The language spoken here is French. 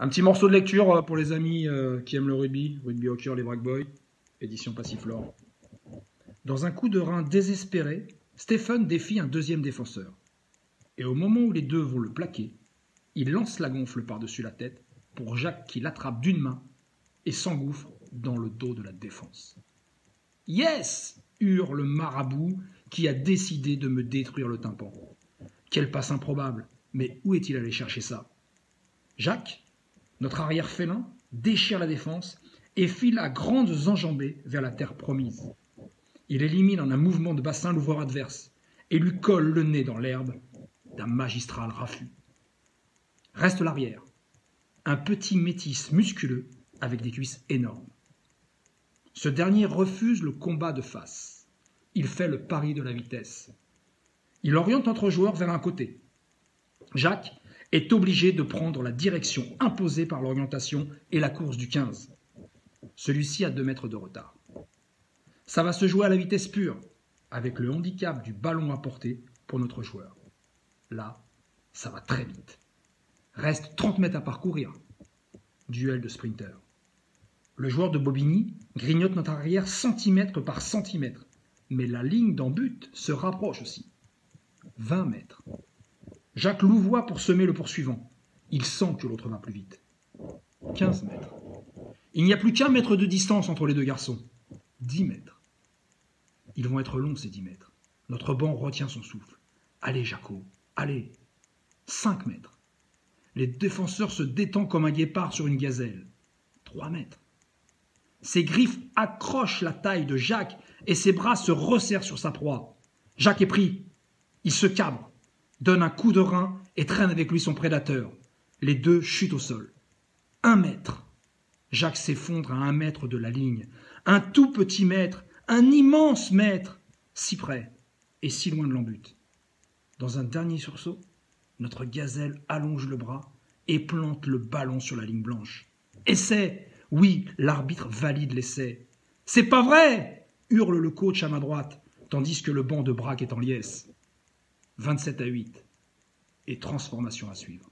Un petit morceau de lecture pour les amis qui aiment le rugby au cœur, les Brack Boys, édition Passiflore. Dans un coup de rein désespéré, Stephen défie un deuxième défenseur. Et au moment où les deux vont le plaquer, il lance la gonfle par-dessus la tête pour Jacques qui l'attrape d'une main et s'engouffre dans le dos de la défense. « Yes !» hurle le marabout qui a décidé de me détruire le tympan. Quelle passe improbable, mais où est-il allé chercher ça? Jacques, notre arrière félin, déchire la défense et file à grandes enjambées vers la terre promise. Il élimine en un mouvement de bassin l'ouvreur adverse et lui colle le nez dans l'herbe d'un magistral raffut. Reste l'arrière, un petit métis musculeux avec des cuisses énormes. Ce dernier refuse le combat de face. Il fait le pari de la vitesse. Il oriente notre joueur vers un côté. Jacques est obligé de prendre la direction imposée par l'orientation et la course du 15. Celui-ci a 2 mètres de retard. Ça va se jouer à la vitesse pure, avec le handicap du ballon à portée pour notre joueur. Là, ça va très vite. Reste 30 mètres à parcourir. Duel de sprinter. Le joueur de Bobigny grignote notre arrière centimètre par centimètre, mais la ligne d'en but se rapproche aussi. 20 mètres. Jacques louvoie pour semer le poursuivant. Il sent que l'autre va plus vite. 15 mètres. Il n'y a plus qu'1 mètre de distance entre les deux garçons. 10 mètres. Ils vont être longs ces 10 mètres. Notre banc retient son souffle. Allez Jaco, allez. 5 mètres. Les défenseurs se détendent comme un guépard sur une gazelle. 3 mètres. Ses griffes accrochent la taille de Jacques et ses bras se resserrent sur sa proie. Jacques est pris. Il se cabre, donne un coup de rein et traîne avec lui son prédateur. Les deux chutent au sol. 1 mètre. Jacques s'effondre à 1 mètre de la ligne. Un tout petit mètre, un immense mètre, si près et si loin de l'embut. Dans un dernier sursaut, notre gazelle allonge le bras et plante le ballon sur la ligne blanche. Essai! Oui, l'arbitre valide l'essai. « C'est pas vrai !» hurle le coach à ma droite, tandis que le banc de Braque est en liesse. 27-8. Et transformation à suivre.